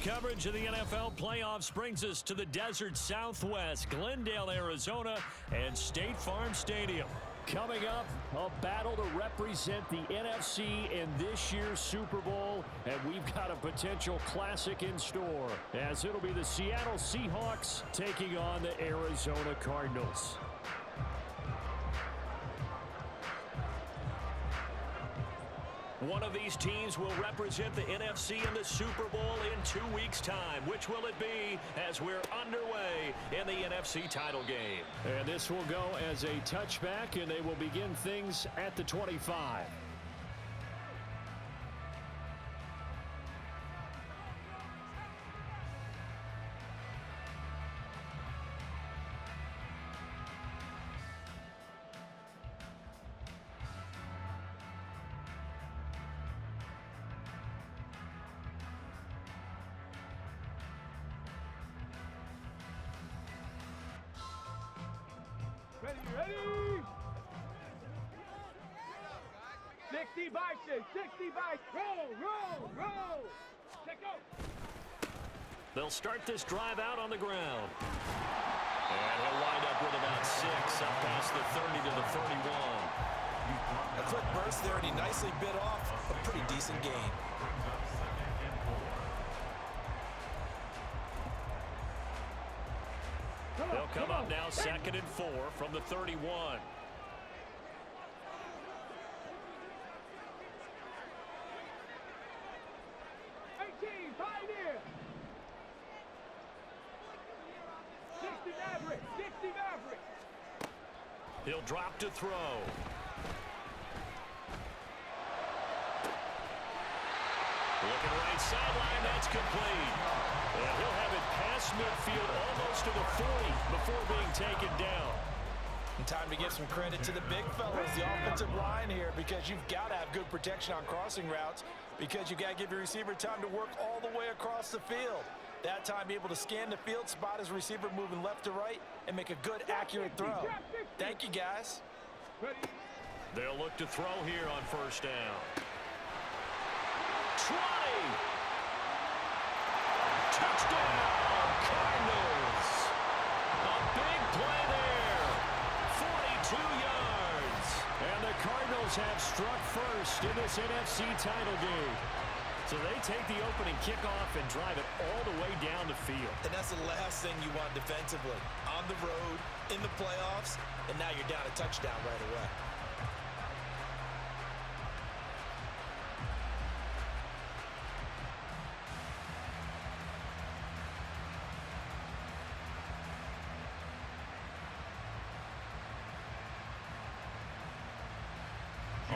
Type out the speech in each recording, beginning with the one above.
coverage of the NFL playoffs brings us to the desert Southwest, Glendale, Arizona, and State Farm Stadium. Coming up, a battle to represent the NFC in this year's Super Bowl, and we've got a potential classic in store, as it'll be the Seattle Seahawks taking on the Arizona Cardinals. One of these teams will represent the NFC in the Super Bowl in 2 weeks' time. Which will it be as we're underway in the NFC title game? And this will go as a touchback, and they will begin things at the 25. Ready? 60 bikes, 60 bikes, roll! Check out. They'll start this drive out on the ground. And he'll wind up with about 6 up past the 30 to the 31. A quick burst there, and he nicely bit off a pretty decent gain. They'll come up now 2nd and 4 from the 31. Pioneer. 60 Maverick. He'll drop to throw. Looking right sideline, that's complete. And he'll have it past midfield almost to the 40 before being taken down. And time to give some credit to the big fellas, the offensive line here, because you've got to have good protection on crossing routes, because you've got to give your receiver time to work all the way across the field. That time, be able to scan the field, spot his receiver moving left to right, and make a good, accurate throw. Thank you, guys. They'll look to throw here on 1st down. 20! Touchdown, Cardinals! A big play there. 42 yards. And the Cardinals have struck first in this NFC title game. So they take the opening kickoff and drive it all the way down the field. And that's the last thing you want defensively. On the road, in the playoffs, and now you're down a touchdown right away.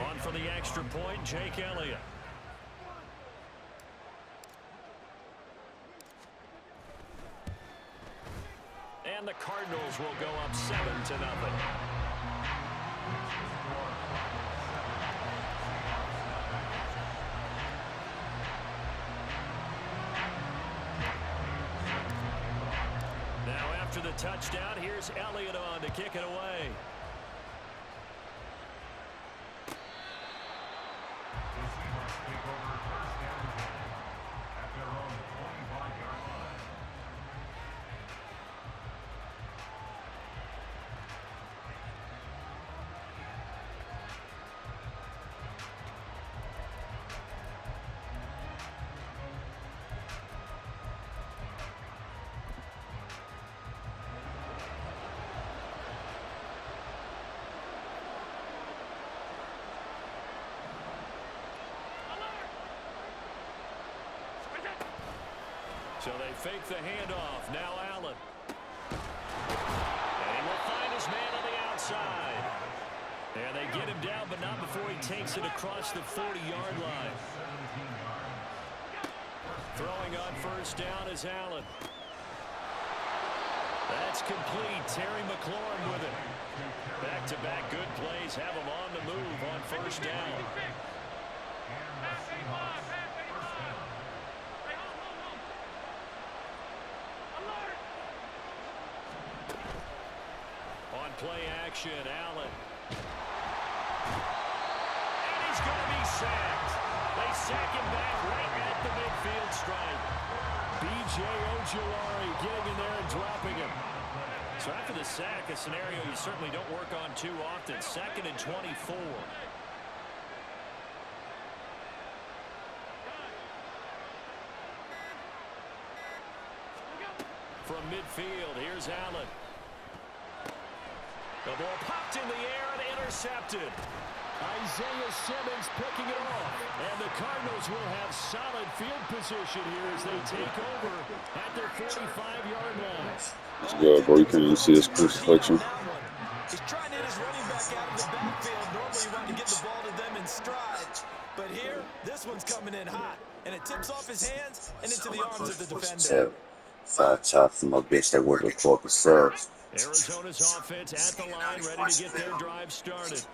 On for the extra point, Jake Elliott. And the Cardinals will go up 7-0. Now after the touchdown, here's Elliott on to kick it away. So they fake the handoff. Now Allen. And he will find his man on the outside. And they get him down, but not before he takes it across the 40-yard line. Throwing on 1st down is Allen. That's complete. Terry McLaurin with it. Back-to-back good plays have him on the move on 1st down. On play action, Allen. And he's going to be sacked. They sack him back right at the midfield stripe. O.J. Ojulari getting in there and dropping him. So after the sack, a scenario you certainly don't work on too often. 2nd and 24. From midfield, here's Allen. The ball popped in the air and intercepted. Isaiah Simmons picking it off. And the Cardinals will have solid field position here as they take over at their 45-yard line. Let's go, bro. You can't even see this crucifixion. He's trying to hit his running back out of the backfield. Normally you want to get the ball to them in stride. But here, this one's coming in hot. And it tips off his hands and into the arms of the defender. 5 top from a bitch that worked with corporate sales. Arizona's offense at the line, ready to get their drive started.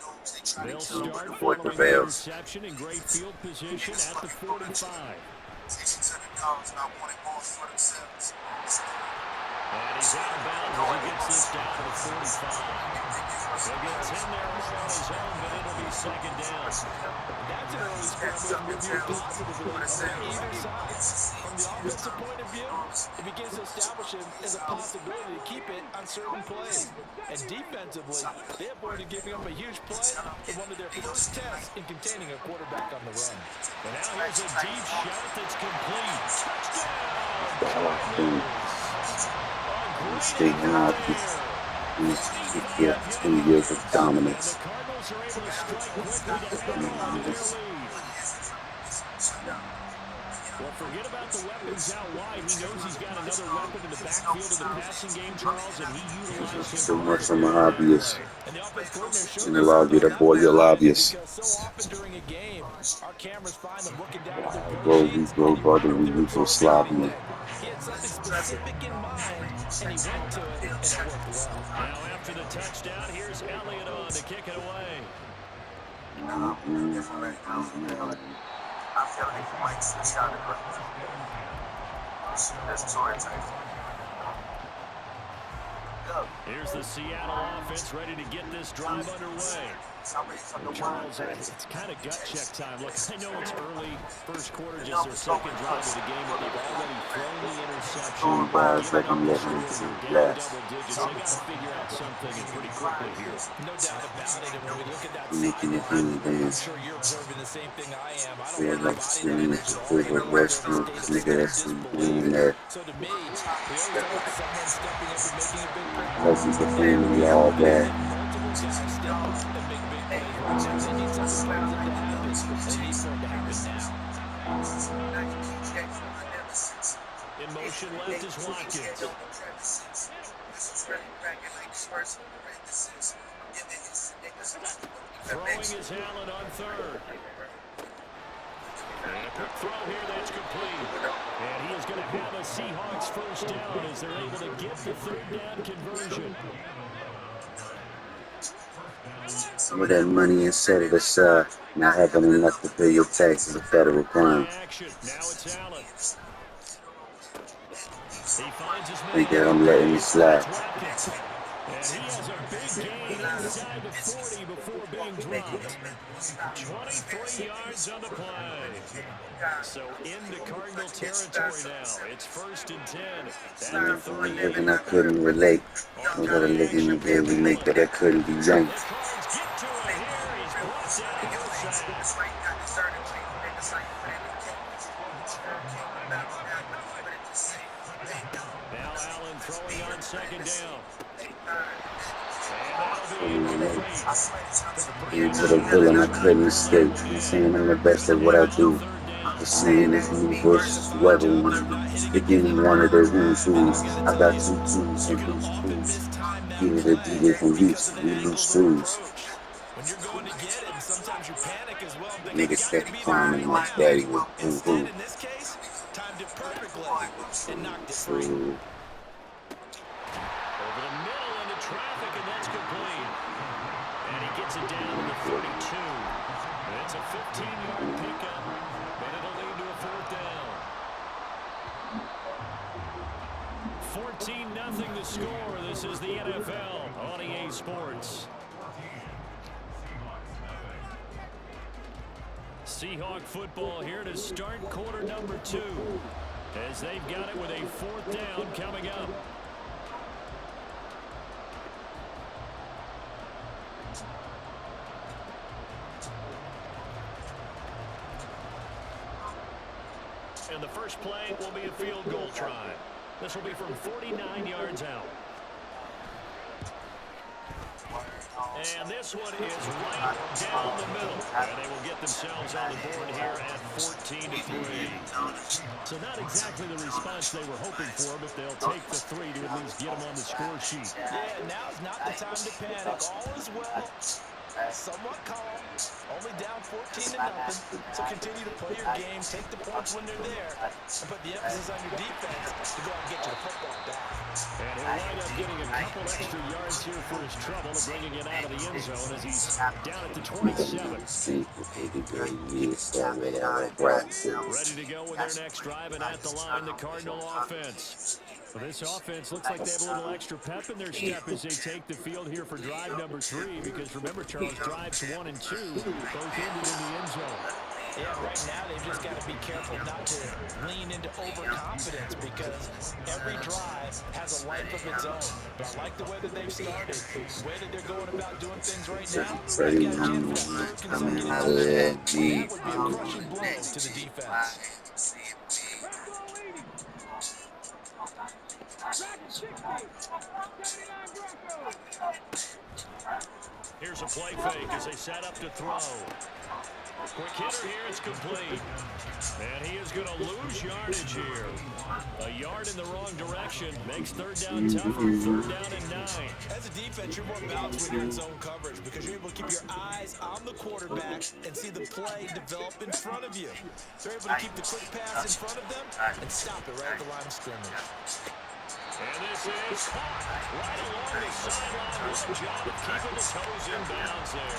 They'll start Avoid the following the veils. interception in great field position at the 45. And he's out of bounds as he gets this down to the 45. He'll get 10 there all on his own, but it'll be 2nd down. That's an early scramble to review positively on either side. From the offensive point of view, it begins to establish him as a possibility to keep it on certain plays. And defensively, they avoided giving up a huge play in one of their first tests in containing a quarterback on the run. And now here's a deep shot that's complete. Touchdown! State high. Yeah, 2 years of dominance. The Cardinals are able to strike quickly to end their lead. Well, forget about the weapons out wide. He knows he's got another weapon in the backfield of the passing game, Charles, and he utilizes him. So much from a hobbyist. And the offense coordinator showed In the lobby, that boy, you're a lobbyist. because so often during a game, our cameras find them looking down at their Bro, coach we sheets, go, brother, we and go sloppy. he had something specific in mind, and he went to it, and it worked well. Now after the touchdown, here's Elliott on to kick it away. Here's the Seattle offense ready to get this drive underway. Charles, it's kind of gut check time. Look, I know it's early, first quarter, just their 2nd drive of the game, but they've already thrown the interception. Like I'm Down living double digits. They got to figure out something and pretty quickly here. No doubt about it, and when we look at that making it safety, in I'm sure you're observing the same thing I am. I feel don't want like the body language screaming at all. favorite restaurant, nigga, that's some green there. So to me, we always talk about someone stepping up and making a big play. Cousins, the family, all that. Multiple guys step up and make big plays. They need something like that to happen. They need for it to happen now. In motion left is Watkins. Throwing is Allen on 3rd. And a quick throw here that's complete. And he is going to have a Seahawks 1st down as they're able to get the 3rd down conversion. Some of that money and set it aside. Not having enough to pay your taxes is a federal crime. Action. Now it's Allen. He finds his Think that I'm letting it slide. Watkins. And he has a big gain inside the 40 before being dropped. 23 yards on the play. So into Cardinal territory now. It's 1st and 10. At the 38. And I couldn't relate. I got a nigga in the bed we make that I couldn't be yanked. The Cards get to it here. He's brought down for a sack. Now Allen throwing on 2nd down. And that'll be complete. Into the villain, I couldn't escape. I'm saying I'm the best at what I do. The saying is new versus weather. Beginning one of their who's who's. I got 2 twos and who's who's. Give it a DJ from Reese. We lose fools. When you're going to get it, and sometimes you panic as well. Niggas steady climbing my daddy with who Instead, who. in this case, timed it perfectly and knocked it free. Ooh. Over the middle into traffic, and that's complete. And he gets it down to the 32. And it's a 15-yard pickup, but it'll lead to a 4th down. 14-0 the score. This is the NFL on EA Sports. Seahawk football here to start quarter number 2. as they've got it with a 4th down coming up. And the first play will be a field goal try. This will be from 49 yards out. And this one is right down the middle. And they will get themselves on the board here at 14-3. So not exactly the response they were hoping for, but they'll take the 3 to at least get them on the score sheet. Yeah, now's not the time to panic. All is well. Somewhat calm, only down 14-0, so continue to play your game, take the points when they're there, and put the emphasis on your defense to go out and get your football back. And he'll wind up getting a couple extra yards here for his trouble, bringing it out of the end zone as he's down at the 27. Ready to go with their next drive, and at the line, the Cardinal offense. Well, this offense looks like they have a little extra pep in their step as they take the field here for drive number 3, because remember, Charles, drives 1 and 2 both ended in the end zone. Yeah, right now they've just got to be careful not to lean into overconfidence, because every drive has a life of its own. But I like the way that they've started, the way that they're going about doing things right now. They've got a chance for a 3rd consecutive touchdown. That would be a crushing blow to the defense. Here's a play fake as they set up to throw. Quick hitter here, it's complete. And he is going to lose yardage here. A yard in the wrong direction makes 3rd down tougher. 3rd down and 9. As a defense, you're more balanced when you're in zone coverage, because you're able to keep your eyes on the quarterback and see the play develop in front of you. They're able to keep the quick pass in front of them and stop it right at the line of scrimmage. And this is caught right along the sideline. What a job of keeping the toes in bounds there.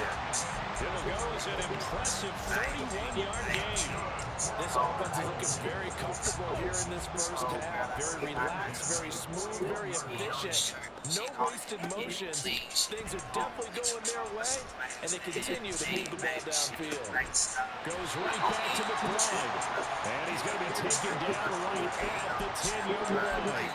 It'll go as an impressive 31-yard gain. This offense is looking very comfortable here in this first half. Very relaxed, very smooth, very efficient. No wasted motions. Things are definitely going their way, and they continue to move the ball downfield. Goes right back to the play. And he's going to be taken down right at the 10-yard line.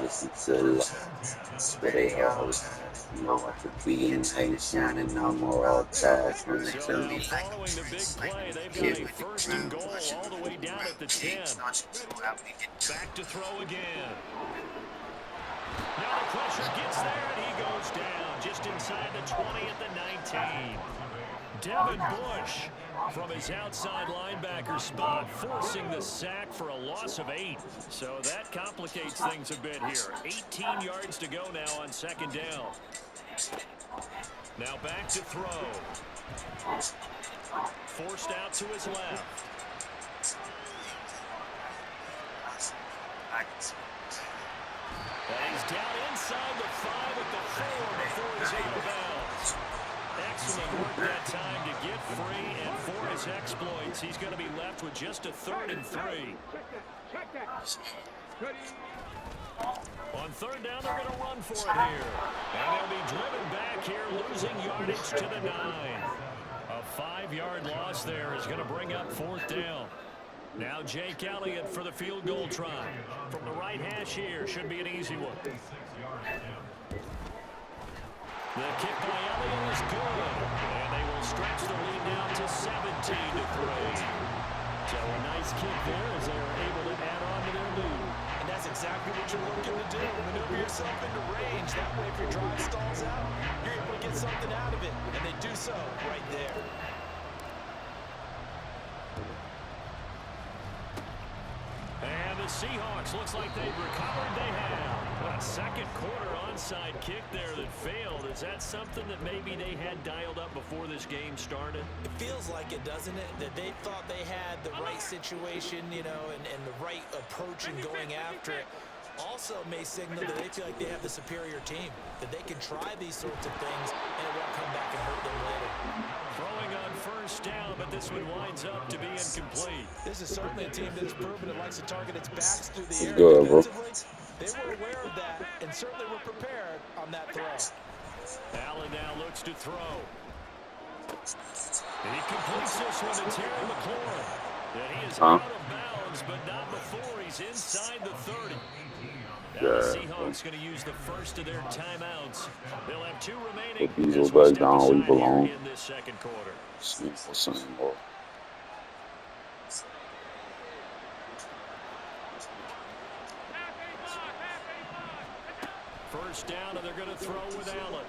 Listen to but they always know what to be intention and no more outside when they tell me following the big play, they've got a 1st and goal all the way down at the 10. Back to throw again. Now the pressure gets there and he goes down just inside the 20 at the 19. Devin Bush from his outside linebacker spot, forcing the sack for a loss of 8. So that complicates things a bit here. 18 yards to go now on 2nd down. Now back to throw. Forced out to his left. And he's down inside the 5 at the 4 before he's out of bounds. Excellent work that time to get free, and for his exploits, he's going to be left with just a 3rd and 3. On 3rd down, they're going to run for it here. And they'll be driven back here, losing yardage to the 9. A 5-yard loss there is going to bring up 4th down. Now Jake Elliott for the field goal try. From the right hash here, should be an easy one. The kick by Elliott is good, and they will stretch the lead down to 17-3. So a nice kick there as they are able to add on to their lead. And that's exactly what you're looking to do. Maneuver yourself into range. That way, if your drive stalls out, you're able to get something out of it. And they do so right there. And the Seahawks, looks like they've recovered. They have. A 2nd quarter onside kick there that failed. Is that something that maybe they had dialed up before this game started? It feels like it, doesn't it? That they thought they had the right situation, you know, and the right approach in going after it. Also may signal that they feel like they have the superior team, that they can try these sorts of things and it won't come back and hurt them later. Throwing on 1st down, but this one winds up to be incomplete. This is certainly a team that has proven it likes to target its backs through the air. Good, defensively, they were aware of that and certainly were prepared on that throw. Allen now looks to throw. And he completes this one to Terry McLaurin. And he is Huh? out of bounds, but not before he's inside the 30. Now the Seahawks going to use the first of their timeouts. They'll have 2 remaining Bezo as we back step down where he aside here belong. in this second quarter. See for some more. First down, and they're going to throw with Allen.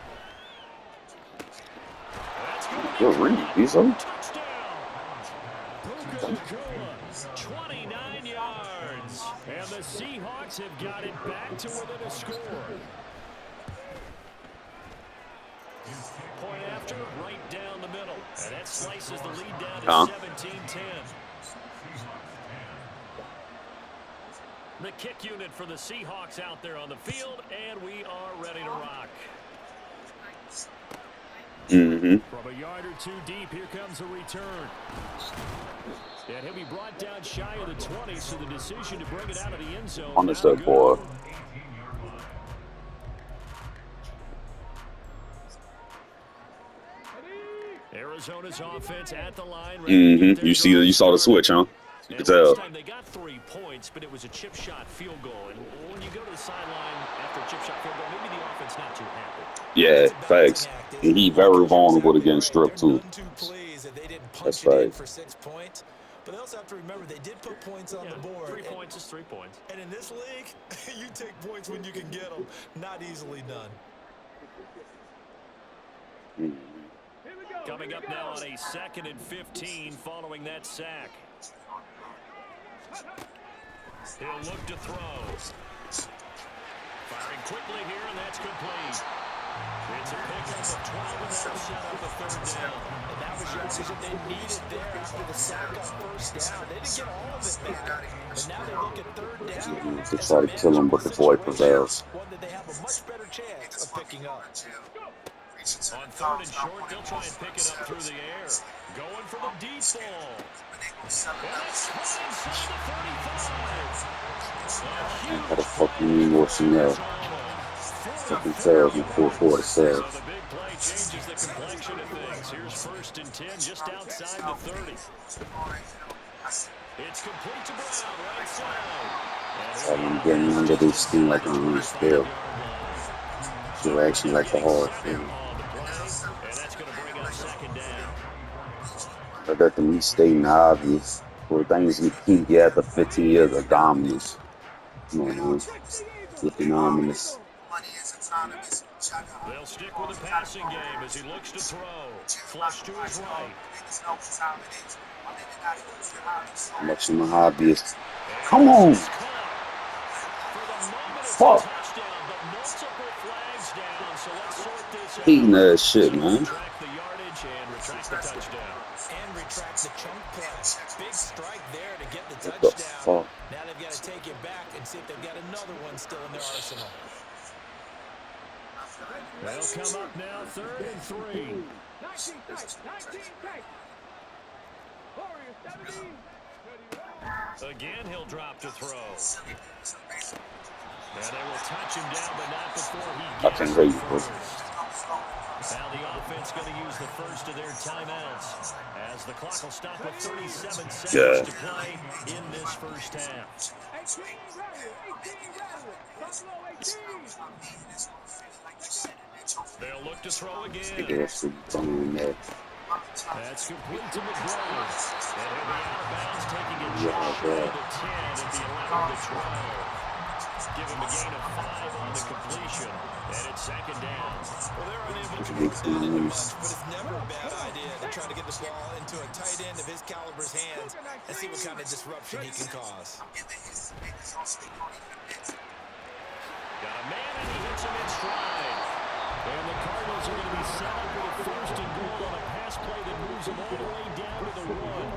That's going to be Good read, Bezo. touchdown. Puka Nacua, 29 yards. And the Seahawks have got it back to within a score. Point after, right down the middle. And that slices the lead down to 17-10. The kick unit for the Seahawks out there on the field, and we are ready to rock. From a yard or 2 deep, here comes a return. And he'll be brought down shy of the 20, so the decision to bring it out of the end zone. Understood, boy. Arizona's offense at the line. You saw the switch, huh? You could tell. Last time they got 3 points, but it was a chip shot field goal. And when you go to the sideline after a chip shot field goal, maybe the offense not too happy. Yeah, facts. And he very vulnerable to getting stripped too. That's right. For 6 points. But they also have to remember they did put points on the board. 3 points is 3 points. And in this league, you take points when you can get them. Not easily done. Coming up now on a 2nd and 15 following that sack. He'll look to throw. Firing quickly here, and that's complete. It's a pickup of 12, and that'll set up a 3rd down. And that was yardage that they needed there after the sack on 1st down. They didn't get all of it back. And now they look at 3rd down. They try to kill him, but the boy prevails. One that they have a much better chance of picking up. On 3rd and short, they'll try and pick it up through the air. Going for the deep ball. And it's caught inside the 35. How the fuck you mean more Chanel? Fucking sales and 4-4 sales. So the big play changes the complexion of things. Here's 1st and 10 just outside the 30. It's complete to Brown, right side. I'm getting under this skin like a loose bill. So actually like a hard thing. And that's going to bring up 2nd down. But that to me stating the obvious. For things you keep you after 15 years of dominance. Come on, man. Looking ominous. They'll stick with the passing game as he looks to throw. Flush to his right. Much of my hobbyist. Come on! Fuck! Eating that shit, man. Retract the yardage and retract the touchdown. And retract the chunk play. Big strike there to get the What the touchdown. fuck? Now they've got to take it back and see if they've got another one still in their arsenal. They'll come up now, 3rd and 3. 19 tight, 19 tight. Warriors 17. Again, he'll drop to throw. And they will touch him down, but not before he I gets can't it hear you, bro. first. Now the offense going to use the first of their timeouts as the clock will stop with 37 seconds to play in this first half. 18 rattle, 18 rattle. Buffalo 18. They'll look to throw again. That's That's complete to McGraw. And he'll be out of bounds, taking it just short of the 10 at the 11 to 12. Give him a gain of 5 on the completion. And it's 2nd down. Well, they're unable to move the ball much, but it's never a bad idea to try to get the ball into a tight end of his caliber's hands and see what kind of disruption he can cause. Got a man and he hits him in stride. And the Cardinals are going to be set up with a 1st and goal on a pass play that moves them all the way down to the 1.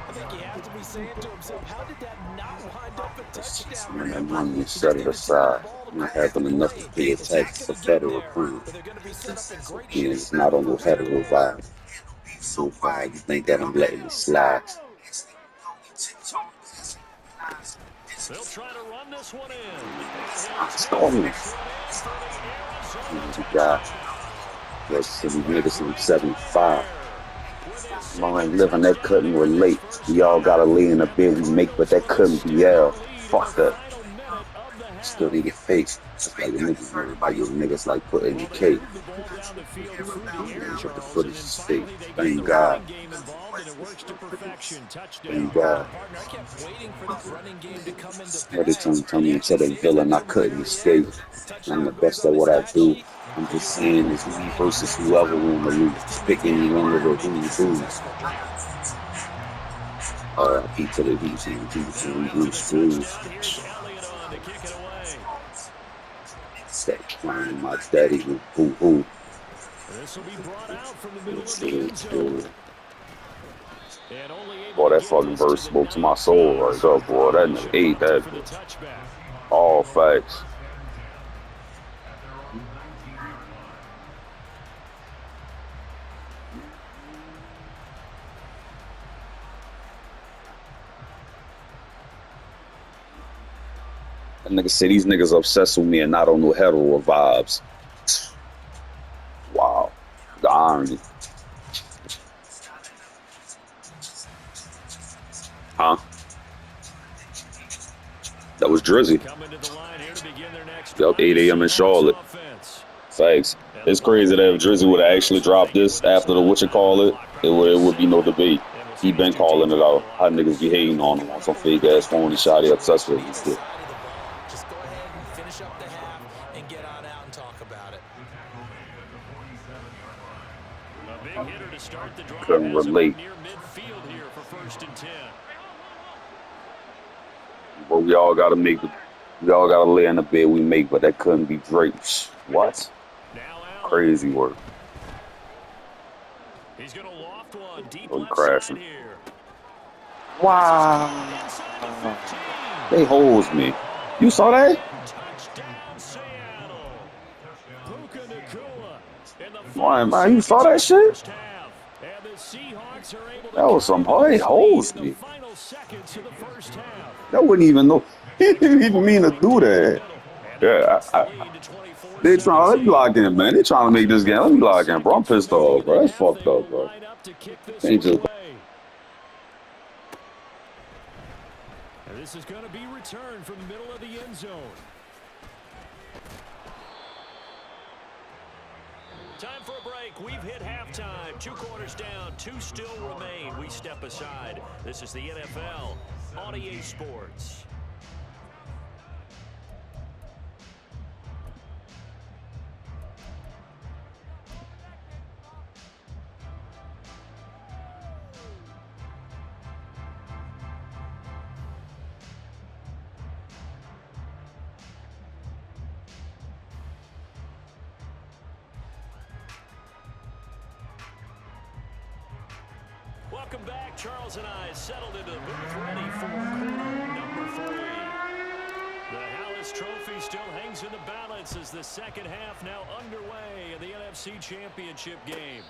I think he has to be saying to himself, how did that not wind up a touchdown? when that money is set it aside. Not having enough to pay a tax for federal crime. And it's not on no federal vibe. So far, you think that I'm letting it slide. They'll try to run this one in. Stormy. You got. Let's see, we made it some 75. I ain't living that couldn't relate. We all gotta lay in the bed we make, but that couldn't be L. Fuck that. Still need your face. Just like the niggas worried about your niggas like putting your cake. But the footage is fake. Thank God. Thank God. Partner, I kept waiting for that running game to come into play. Every time you tell me into the villain, I couldn't escape. I'm the best at what I do. I'm just saying it's me versus whoever on the loose. Pick any one of the who's who's. R.I.P. to the DT, Bruce Cruz. That crying my daddy who hoo. This will be brought out from the middle of the end zone. Boy, that fucking verse spoke to my soul right there, boy. That nigga ate that bitch. All facts. That nigga say these niggas obsessed with me and not on no hetero vibes. Wow. The irony. Huh? That was Drizzy. Yup, 8 a.m. in Charlotte. Facts. It's crazy that if Drizzy would have actually dropped this after the whatchamacallit, it would be no debate. He been calling it out. How niggas be hating on him on some fake ass phony shot he obsessed with and shit. Just go ahead and finish up the half and get on out and talk about it. A big hitter to start the drive. Couldn't relate. Near midfield here for 1st and 10. But we all gotta lay in the bed we make, but that couldn't be Drake. What? Crazy work. He's gonna loft one deep We're left crashing. side here. Wow. They hosed me. You saw that? Touchdown, Seattle. Puka Nacua in the Why, man, you saw that shit? first half. And the Seahawks are able to That was some they hosed me. final seconds of the first half. That wouldn't even know. He didn't even mean to do that. Yeah, they trying. Let me lock in, man. They trying to make this game. Let me lock in, bro. I'm pissed off, bro. That's fucked up, bro. Ain't just. And this is going to be returned from the middle of the end zone. Time for a break. We've hit halftime. 2 quarters down. 2 still remain. We step aside. This is the NFL on EA Sports. Welcome back. Charles and I settled into the booth ready for quarter number 3. The Hallis Trophy still hangs in the balance as the second half now underway in the NFC Championship game.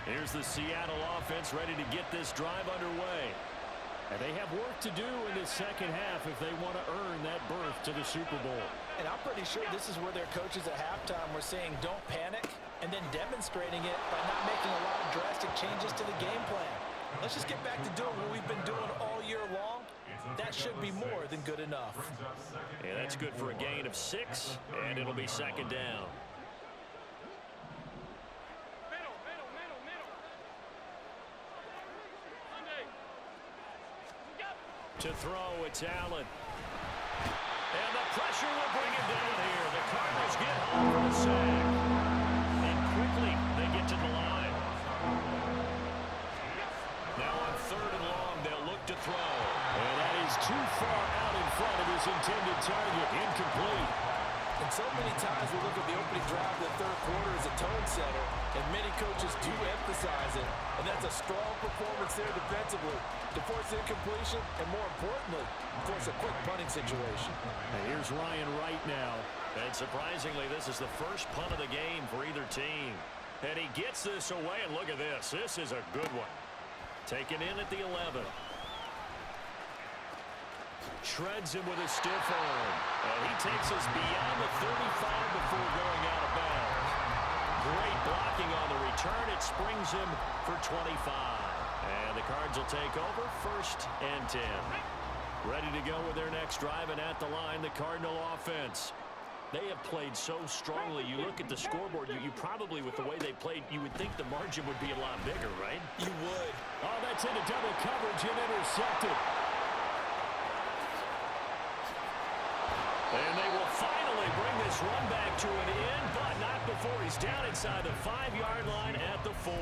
Here's the Seattle offense ready to get this drive underway. And they have work to do in this second half if they want to earn that berth to the Super Bowl. And I'm pretty sure this is where their coaches at halftime were saying don't panic and then demonstrating it by not making a lot of drastic changes to the game plan. Let's just get back to doing what we've been doing all year long. That should be more than good enough. Yeah, that's good for a gain of 6, and it'll be second down. To throw, it's Allen. And the pressure will bring him down here. The Cardinals get home for the sack. And quickly, they get to the line. Now on 3rd and long, they'll look to throw. And that is too far out in front of his intended target. Incomplete. And so many times we look at the opening drive of the 3rd quarter as a tone setter, and many coaches do emphasize it. And that's a strong performance there defensively to force incompletion and, more importantly, force a quick punting situation. And here's Ryan Wright now. And surprisingly, this is the first punt of the game for either team. And he gets this away, and look at this. This is a good one. Taken in at the 11. Shreds him with a stiff arm. And he takes us beyond the 35 before going out of bounds. Great blocking on the return. It springs him for 25. And the Cards will take over 1st and 10. Ready to go with their next drive, and at the line, the Cardinal offense. They have played so strongly. You look at the scoreboard, you probably, with the way they played, you would think the margin would be a lot bigger, right? You would. Oh, that's into double coverage and intercepted. And they will finally bring this run back to an end, but not before he's down inside the 5-yard line at the 4.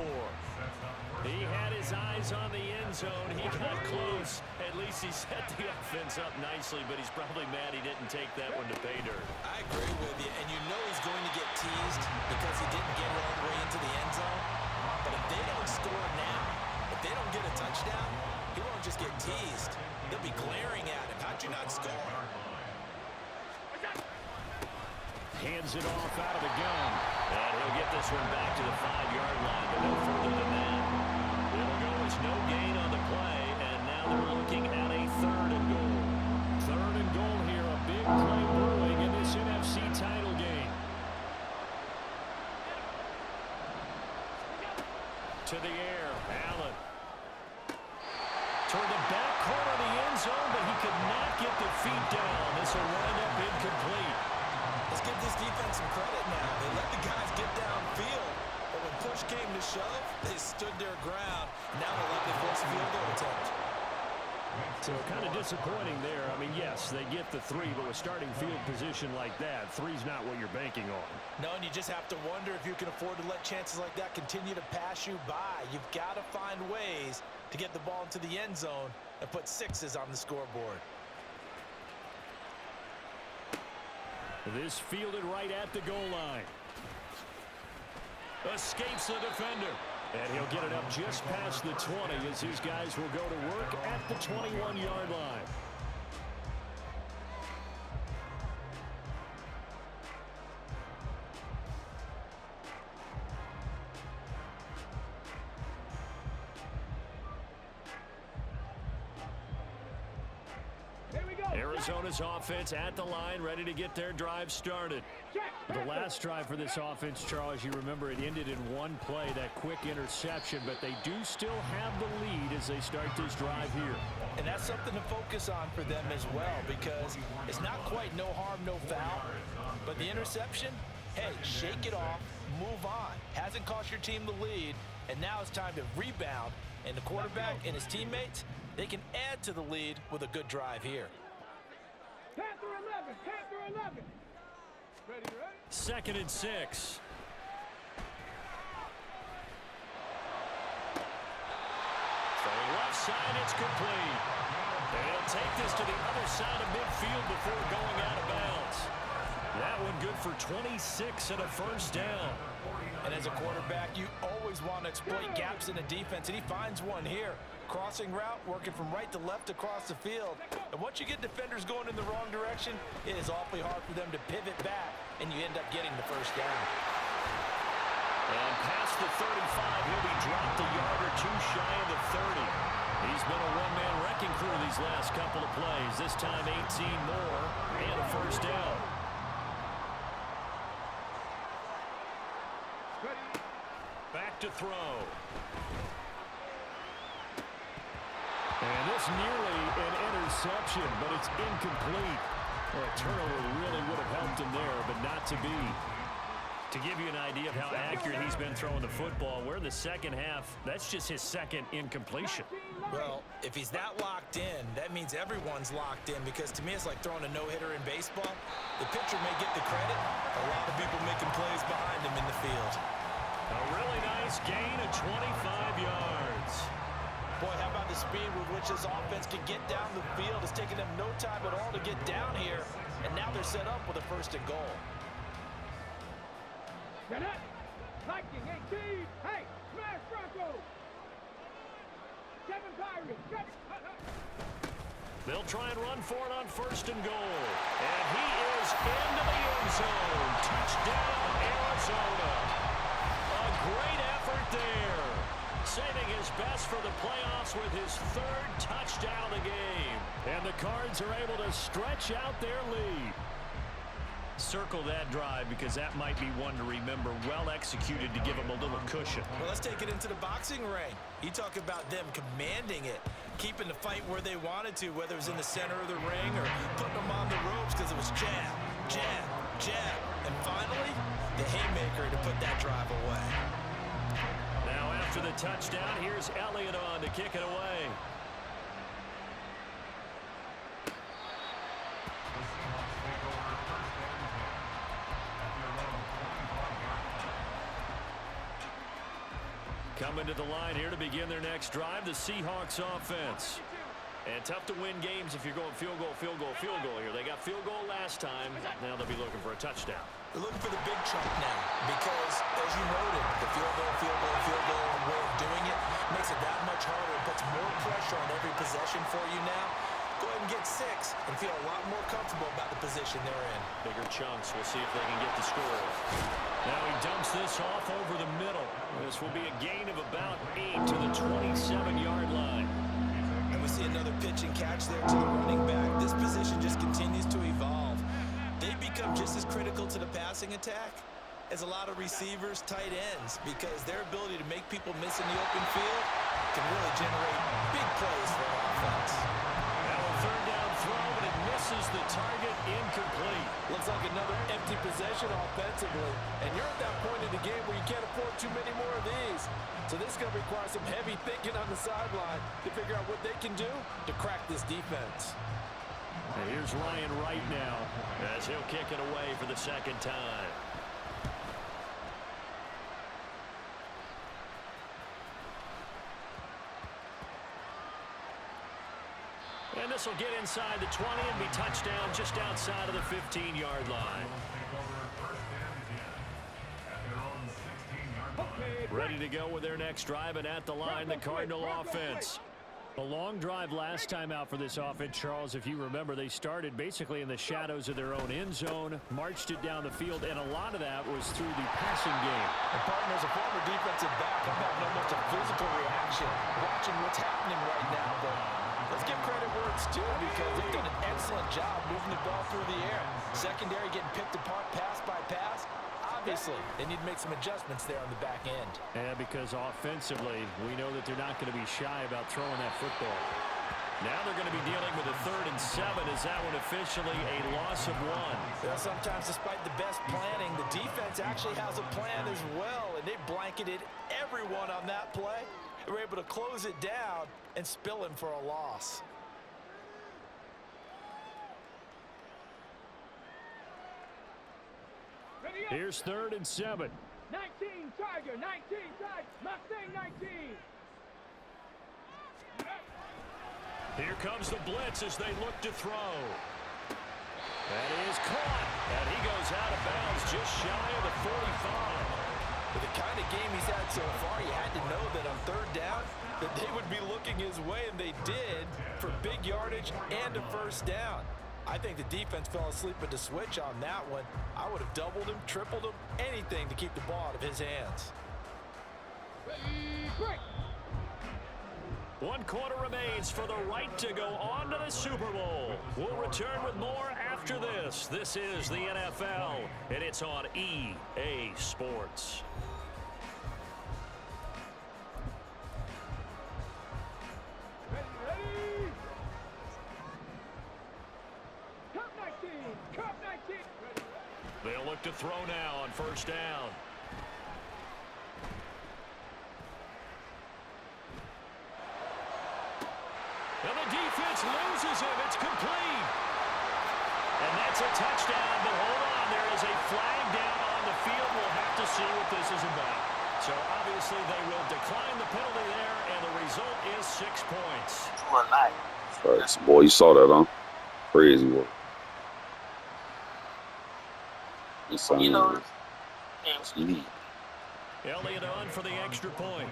He had his eyes on the end zone. He got close. At least he set the offense up nicely, but he's probably mad he didn't take that one to pay dirt. I agree with you, and you know he's going to get teased because he didn't get it all the way into the end zone. But if they don't score now, if they don't get a touchdown, he won't just get teased. They'll be glaring at him. How'd you not score? Hands it off out of the gun. And he'll get this one back to the 5-yard line, but no further than that. It'll go as no gain on the play, and now they're looking at a 3rd and goal. 3rd and goal here, a big play brewing in this NFC title game. To the air, Allen. Toward the back corner of the end zone, but he could not get the feet down. This will wind up incomplete. Let's give this defense some credit now. They let the guys get downfield, but when push came to shove, they stood their ground. Now they're likely to force a field goal attempt. So kind of disappointing there. I mean, yes, they get the 3, but with starting field position like that, 3's not what you're banking on. No, and you just have to wonder if you can afford to let chances like that continue to pass you by. You've got to find ways to get the ball into the end zone and put 6s on the scoreboard. This fielded right at the goal line. Escapes the defender. And he'll get it up just past the 20 as his guys will go to work at the 21-yard line. Arizona's offense at the line, ready to get their drive started. The last drive for this offense, Charles, you remember it ended in one play, that quick interception, but they do still have the lead as they start this drive here. And that's something to focus on for them as well, because it's not quite no harm, no foul, but the interception, hey, shake it off, move on. Hasn't cost your team the lead, and now it's time to rebound, and the quarterback and his teammates, they can add to the lead with a good drive here. Panther 11, Panther 11. Ready? 2nd and 6. Throwing left side, it's complete. They'll take this to the other side of midfield before going out of bounds. That one good for 26 and a 1st down. And as a quarterback, you always want to exploit gaps in the defense, and he finds one here. Crossing route, working from right to left across the field. And once you get defenders going in the wrong direction, it is awfully hard for them to pivot back, and you end up getting the 1st down. And past the 35, he'll be dropped a yard or 2 shy of the 30. He's been a one-man wrecking crew these last couple of plays. This time 18 more and a 1st down. Back to throw. And this nearly an interception, but it's incomplete. Well, a turnover really would have helped him there, but not to be. To give you an idea of how accurate he's been throwing the football, we're in the second half. That's just his 2nd incompletion. Well, if he's that locked in, that means everyone's locked in, because to me it's like throwing a no-hitter in baseball. The pitcher may get the credit. A lot of people making plays behind him in the field. A really nice gain of 25 yards. Boy, how about the speed with which this offense can get down the field? It's taking them no time at all to get down here, and now they're set up with a 1st and goal. Get up. Lightning 18. Hey, smash Bronco. 7 Pirates. They'll try and run for it on 1st and goal. And he is into the end zone. Touchdown, Arizona. A great effort there. Saving his best for the playoffs with his 3rd touchdown of the game. And the Cards are able to stretch out their lead. Circle that drive because that might be one to remember. Well executed to give them a little cushion. Well, let's take it into the boxing ring. You talk about them commanding it, keeping the fight where they wanted to, whether it was in the center of the ring or putting them on the ropes because it was jab, jab, jab. And finally, the haymaker to put that drive away. Now after the touchdown, here's Elliott on to kick it away. Coming to the line here to begin their next drive, the Seahawks offense. And tough to win games if you're going field goal, field goal, field goal here. They got field goal last time. Now they'll be looking for a touchdown. They're looking for the big chunk now because, as you noted, the field goal way of doing it makes it that much harder. It puts more pressure on every possession for you now. Go ahead and get 6 and feel a lot more comfortable about the position they're in. Bigger chunks. We'll see if they can get the score. Now he dumps this off over the middle. This will be a gain of about 8 to the 27-yard line. And we see another pitch and catch there to the running back. This position just continues to evolve. They become just as critical to the passing attack as a lot of receivers, tight ends, because their ability to make people miss in the open field can really generate big plays for an offense. Now a third down throw, but it misses the target, incomplete. Looks like another empty possession offensively. And you're at that point in the game where you can't afford too many more of these. So this is going to require some heavy thinking on the sideline to figure out what they can do to crack this defense. And here's Ryan Wright now as he'll kick it away for the second time. And this will get inside the 20 and be touchdown just outside of the 15-yard line. Ready to go with their next drive, and at the line, the Cardinal offense. A long drive last time out for this offense, Charles. If you remember, they started basically in the shadows of their own end zone, marched it down the field, and a lot of that was through the passing game. And partner, as a former defensive back, I'm having almost a physical reaction watching what's happening right now. But let's give credit where it's due because they've done an excellent job moving the ball through the air. Secondary getting picked apart pass by pass. Obviously, they need to make some adjustments there on the back end. Yeah, because offensively, we know that they're not going to be shy about throwing that football. Now they're going to be dealing with a 3rd and 7. Is that one officially a loss of 1? Well, sometimes, despite the best planning, the defense actually has a plan as well, and they blanketed everyone on that play. They were able to close it down and spill him for a loss. Here's 3rd and 7. 19, Tiger, 19, Tiger, Mustang 19. Here comes the blitz as they look to throw. That is caught, and he goes out of bounds just shy of the 45. With the kind of game he's had so far, you had to know that on 3rd down that they would be looking his way, and they did, for big yardage and a 1st down. I think the defense fell asleep at the switch on that one. I would have doubled him, tripled him, anything to keep the ball out of his hands. Ready, break. 1 quarter remains for the right to go on to the Super Bowl. We'll return with more after this. This is the NFL, and it's on EA Sports. Ready. Cup 19, Cup 19. They'll look to throw now on 1st down. And the defense loses him. It's complete. And that's a touchdown, but hold on. There is a flag down on the field. We'll have to see what this is about. So obviously they will decline the penalty there, and the result is 6 points. Facts. Boy, you saw that, huh? Crazy work. You know, Elliott on for the extra point.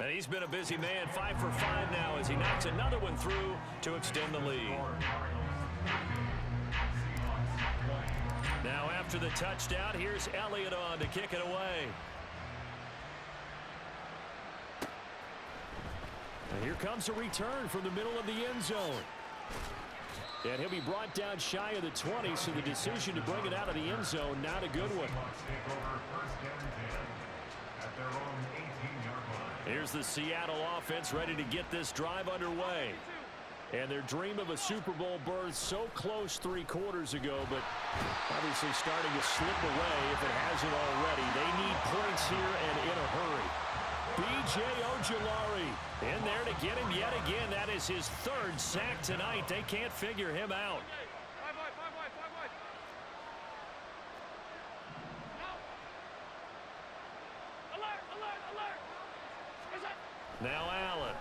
And he's been a busy man, 5 for 5 now as he knocks another one through to extend the lead. Now after the touchdown, here's Elliott on to kick it away. And here comes a return from the middle of the end zone. And he'll be brought down shy of the 20, so the decision to bring it out of the end zone, not a good one. Here's the Seattle offense ready to get this drive underway. And their dream of a Super Bowl berth so close 3 quarters ago, but obviously starting to slip away if it hasn't already. They need points here and in a hurry. B.J. Ojulari in there to get him yet again. That is his 3rd sack tonight. They can't figure him out. Now Allen.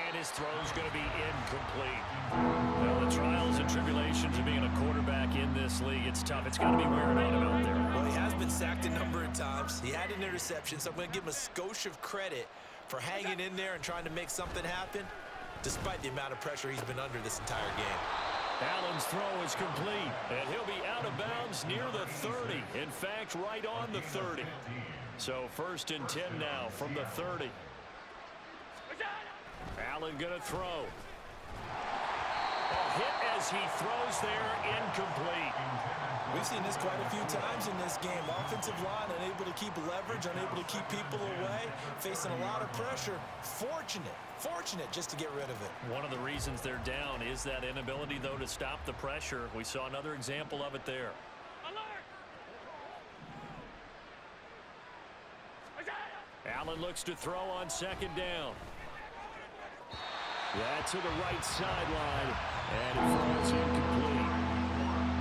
And his throw's going to be incomplete. Well, the trials and tribulations of being a quarterback in this league, it's tough. It's got to be wearing on him out there. Well, he has been sacked a number of times. He had an interception, so I'm going to give him a skosh of credit for hanging in there and trying to make something happen, despite the amount of pressure he's been under this entire game. Allen's throw is complete, and he'll be out of bounds near the 30. In fact, right on the 30. So 1st and 10 now from the 30. Allen going to throw. A hit as he throws there, incomplete. We've seen this quite a few times in this game. Offensive line unable to keep leverage, unable to keep people away, facing a lot of pressure. Fortunate just to get rid of it. One of the reasons they're down is that inability, though, to stop the pressure. We saw another example of it there. Allen looks to throw on 2nd down. Yeah, to the right sideline, and it falls incomplete.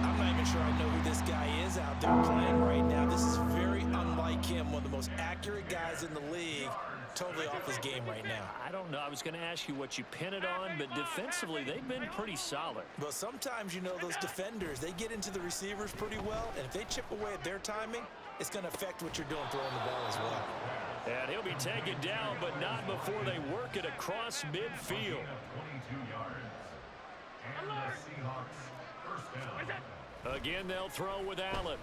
I'm not even sure I know who this guy is out there playing right now. This is very unlike him, one of the most accurate guys in the league. Totally off his game right now. I don't know. I was going to ask you what you pin it on, but defensively, they've been pretty solid. Well, sometimes, you know, those defenders, they get into the receivers pretty well, and if they chip away at their timing, it's going to affect what you're doing throwing the ball as well. And he'll be taken down, but not before they work it across midfield. Again, they'll throw with Allen.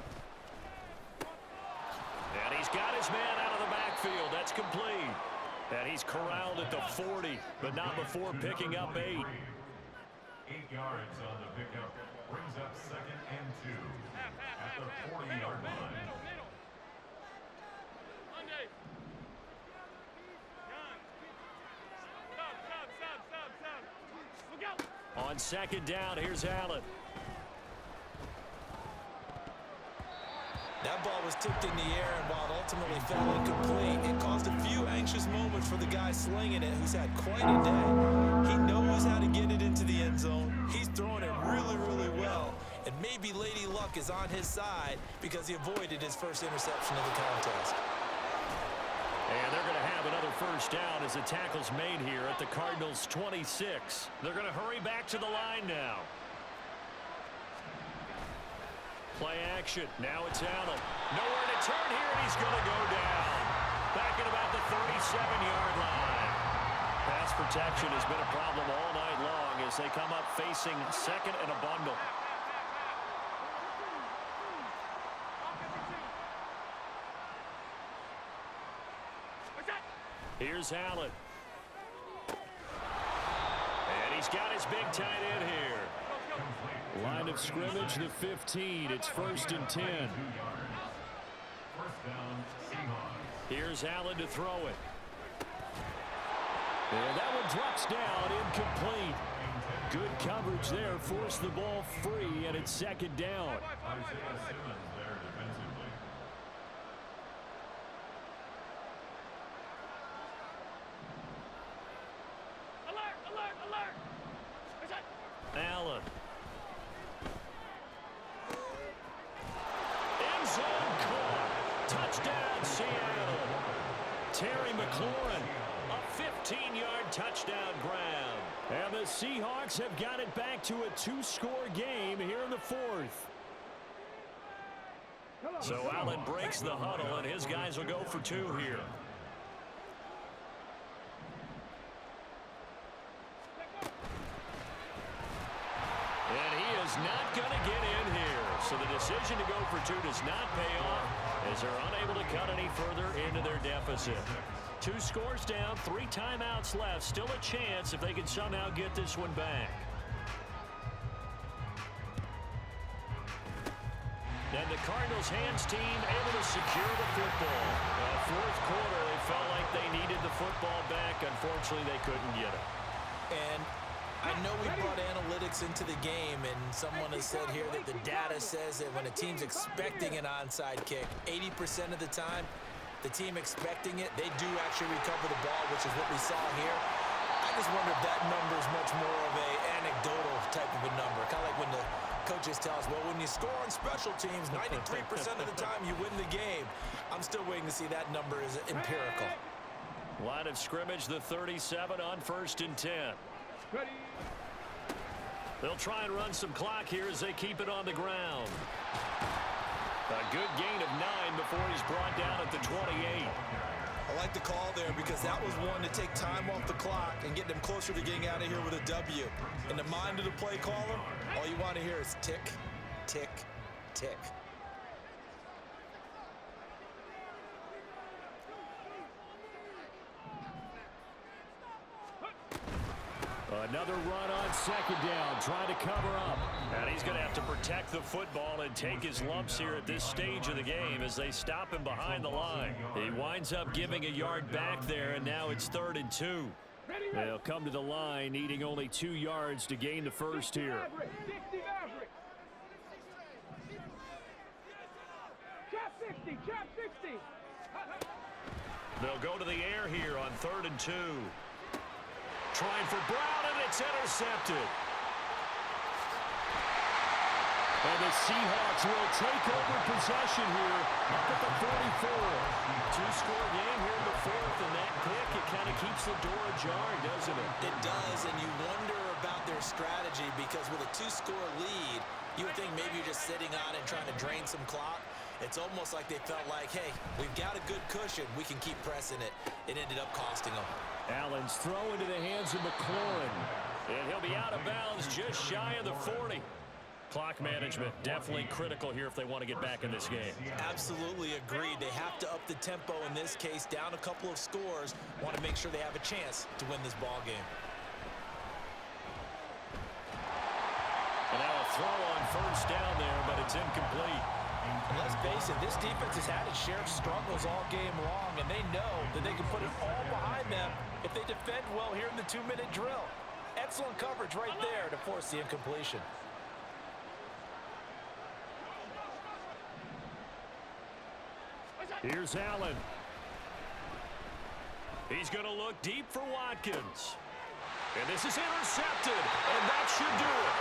And he's got his man out of the backfield. That's complete. And he's corralled at the 40, but not before picking up 8. 8 yards on the pickup. Brings up 2nd and 2 at the 40-yard line. On 2nd down, here's Allen. That ball was tipped in the air, and while it ultimately fell incomplete, it caused a few anxious moments for the guy slinging it, who's had quite a day. He knows how to get it into the end zone. He's throwing it really well, and maybe Lady Luck is on his side because he avoided his first interception of the contest. And they're going to have another 1st down as the tackle's made here at the Cardinals' 26. They're going to hurry back to the line now. Play action. Now it's Allen. Nowhere to turn here, and he's going to go down. Back at about the 37-yard line. Pass protection has been a problem all night long as they come up facing 2nd and a bundle. Here's Allen. And he's got his big tight end here. Line of scrimmage, the 15. It's 1st and 10. Here's Allen to throw it. And that one drops down, incomplete. Good coverage there, forced the ball free, and it's 2nd down. Allen. End zone caught. Touchdown, Seattle. Terry McLaurin, a 15-yard touchdown grab. And the Seahawks have got it back to a 2-score game here in the 4th. So Allen breaks the huddle, and his guys will go for 2 here. And he is not going to get in here. So the decision to go for 2 does not pay off as they're unable to cut any further into their deficit. 2 scores down, 3 timeouts left. Still a chance if they can somehow get this one back. And the Cardinals' hands team able to secure the football. Fourth quarter, they felt like they needed the football back. Unfortunately, they couldn't get it. And I know we brought analytics into the game, and someone has said here that the data says that when a team's expecting an onside kick, 80% of the time, the team expecting it, they do actually recover the ball, which is what we saw here. I just wonder if that number is much more of a anecdotal type of a number, kind of like when the coaches tell us, well, when you score on special teams, 93% of the time you win the game. I'm still waiting to see that number is empirical. Line of scrimmage, the 37 on 1st and 10. They'll try and run some clock here as they keep it on the ground. A good gain of 9 before he's brought down at the 28. I like the call there because that was one to take time off the clock and get them closer to getting out of here with a W. In the mind of the play caller, all you want to hear is tick, tick, tick. Another run on 2nd down, trying to cover up. And he's going to have to protect the football and take his lumps here at this stage of the game as they stop him behind the line. He winds up giving a yard back there, and now it's 3rd and 2. They'll come to the line, needing only 2 yards to gain the first here. Chop 60. They'll go to the air here on 3rd and 2. Trying for Brown, and it's intercepted. And the Seahawks will take over possession here up at the 44. 2-score game here in the 4th, and that pick, it kind of keeps the door ajar, doesn't it? It does, and you wonder about their strategy because with a 2-score lead, you would think maybe you're just sitting on it trying to drain some clock. It's almost like they felt like, hey, we've got a good cushion. We can keep pressing it. It ended up costing them. Allen's throw into the hands of McLaurin. And he'll be out of bounds just shy of the 40. Clock management definitely critical here if they want to get back in this game. Absolutely agreed. They have to up the tempo in this case, down a couple of scores. Want to make sure they have a chance to win this ball game. And now a throw on 1st down there, but it's incomplete. And let's face it, this defense has had its share of struggles all game long, and they know that they can put it all behind them if they defend well here in the 2-minute drill. Excellent coverage right there to force the incompletion. Here's Allen. He's going to look deep for Watkins. And this is intercepted, and that should do it.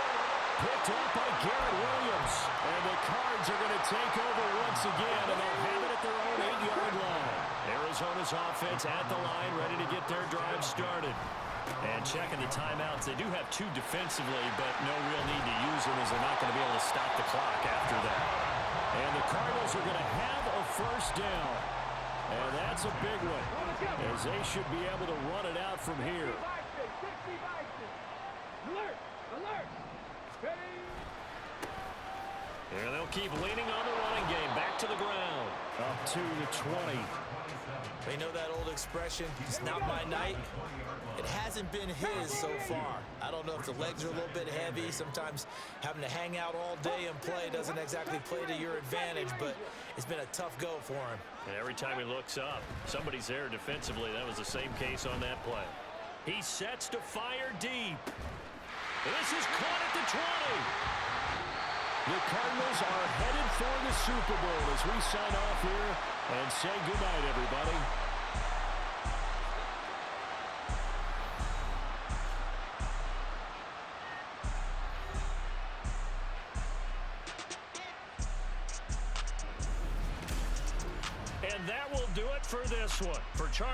Picked up by Garrett Williams. And the Cards are going to take over once again, and they'll have it at their own 8-yard line. Arizona's offense at the line, ready to get their drive started. And checking the timeouts, they do have 2 defensively, but no real need to use them as they're not going to be able to stop the clock after that. And the Cardinals are going to have a 1st down. And that's a big one, as they should be able to run it out from here. Alert! Alert! And they'll keep leaning on the running game. Back to the ground. Up to the 20. They know that old expression, it's not my night. It hasn't been his so far. I don't know if the legs are a little bit heavy. Sometimes having to hang out all day and play doesn't exactly play to your advantage, but it's been a tough go for him. And every time he looks up, somebody's there defensively. That was the same case on that play. He sets to fire deep. This is caught at the 20. The Cardinals are headed for the Super Bowl as we sign off here and say goodnight, everybody. And that will do it for this one. For Charles.